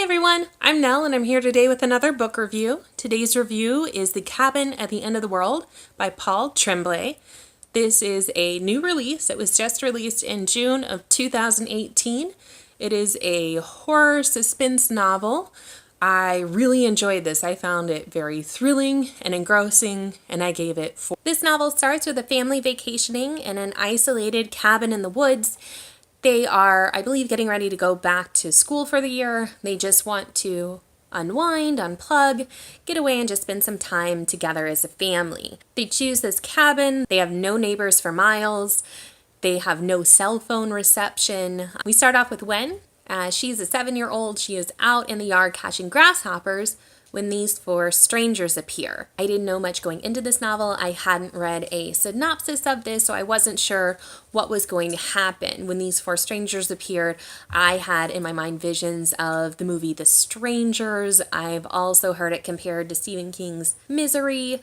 Hi everyone, I'm Nell and I'm here today with another book review. Today's review is The Cabin at the End of the World by Paul Tremblay. This is a new release. It was just released in June of 2018. It is a horror suspense novel. I really enjoyed this. I found it very thrilling and engrossing, and I gave it 4. This novel starts with a family vacationing in an isolated cabin in the woods. They are, I believe, getting ready to go back to school for the year. They just want to unwind, unplug, get away, and just spend some time together as a family. They choose this cabin. They have no neighbors for miles. They have no cell phone reception. We start off with Wen. She's a 7-year-old. She is out in the yard catching grasshoppers when these 4 strangers appear. I didn't know much going into this novel. I hadn't read a synopsis of this, so I wasn't sure what was going to happen. When these 4 strangers appeared, I had in my mind visions of the movie The Strangers. I've also heard it compared to Stephen King's Misery.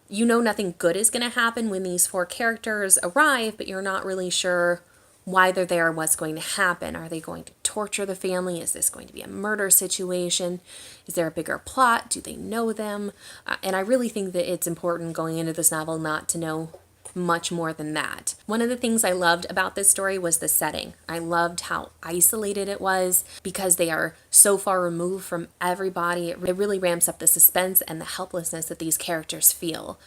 You know nothing good is going to happen when these 4 characters arrive, but you're not really sure why they're there, what's going to happen. Are they going to torture the family? Is this going to be a murder situation? Is there a bigger plot? Do they know them? And I really think that it's important going into this novel not to know much more than that. One of the things I loved about this story was the setting. I loved how isolated it was because they are so far removed from everybody. It really ramps up the suspense and the helplessness that these characters feel.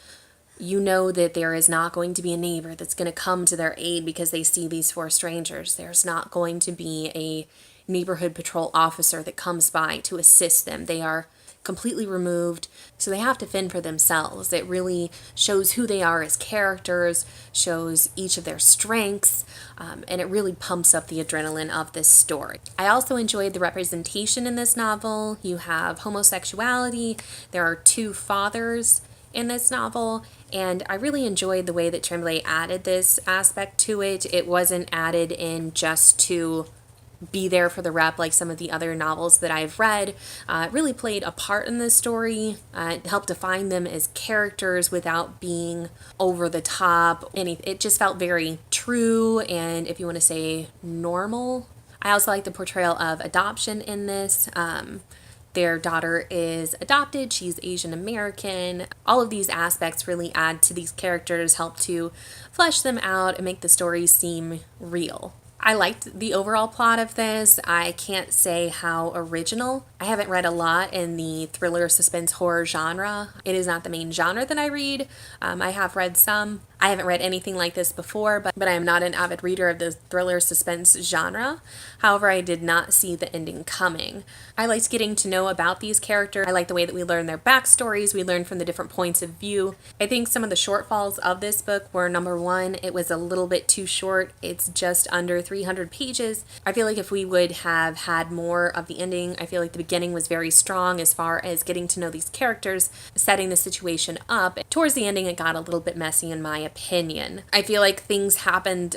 You know that there is not going to be a neighbor that's going to come to their aid because they see these 4 strangers. There's not going to be a neighborhood patrol officer that comes by to assist them. They are completely removed, so they have to fend for themselves. It really shows who they are as characters, shows each of their strengths, and it really pumps up the adrenaline of this story. I also enjoyed the representation in this novel. You have homosexuality. There are 2 fathers in this novel, and I really enjoyed the way that Tremblay added this aspect to it. It wasn't added in just to be there for the rep like some of the other novels that I've read. It really played a part in this story. It helped define them as characters without being over the top. And it just felt very true and, if you want to say, normal. I also like the portrayal of adoption in this. Their daughter is adopted, she's Asian American. All of these aspects really add to these characters, help to flesh them out and make the stories seem real. I liked the overall plot of this. I can't say how original. I haven't read a lot in the thriller, suspense, horror genre. It is not the main genre that I read. I have read some. I haven't read anything like this before, but I am not an avid reader of the thriller suspense genre. However, I did not see the ending coming. I liked getting to know about these characters. I like the way that we learn their backstories. We learn from the different points of view. I think some of the shortfalls of this book were, number 1, it was a little bit too short. It's just under 300 pages. I feel like if we would have had more of the ending, I feel like the beginning was very strong as far as getting to know these characters, setting the situation up. Towards the ending, it got a little bit messy in my opinion. I feel like things happened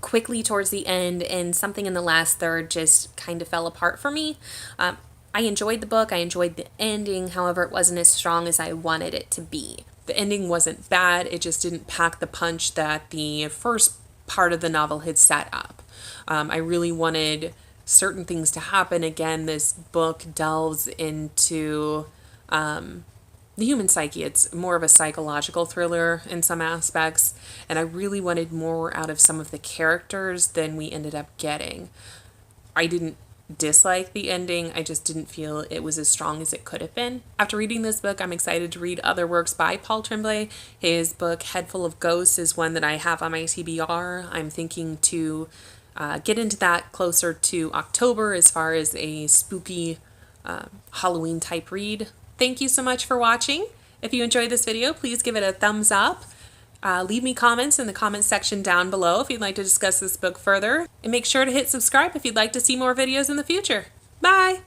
quickly towards the end, and something in the last third just kind of fell apart for me. I enjoyed the book. I enjoyed the ending. However, it wasn't as strong as I wanted it to be. The ending wasn't bad. It just didn't pack the punch that the first part of the novel had set up. I really wanted certain things to happen. Again, this book delves into the human psyche. It's more of a psychological thriller in some aspects, and I really wanted more out of some of the characters than we ended up getting. I didn't dislike the ending, I just didn't feel it was as strong as it could have been. After reading this book, I'm excited to read other works by Paul Tremblay. His book Head Full of Ghosts is one that I have on my TBR. I'm thinking to get into that closer to October as far as a spooky Halloween type read. Thank you so much for watching. If you enjoyed this video, please give it a thumbs up. Leave me comments in the comments section down below if you'd like to discuss this book further. And make sure to hit subscribe if you'd like to see more videos in the future. Bye!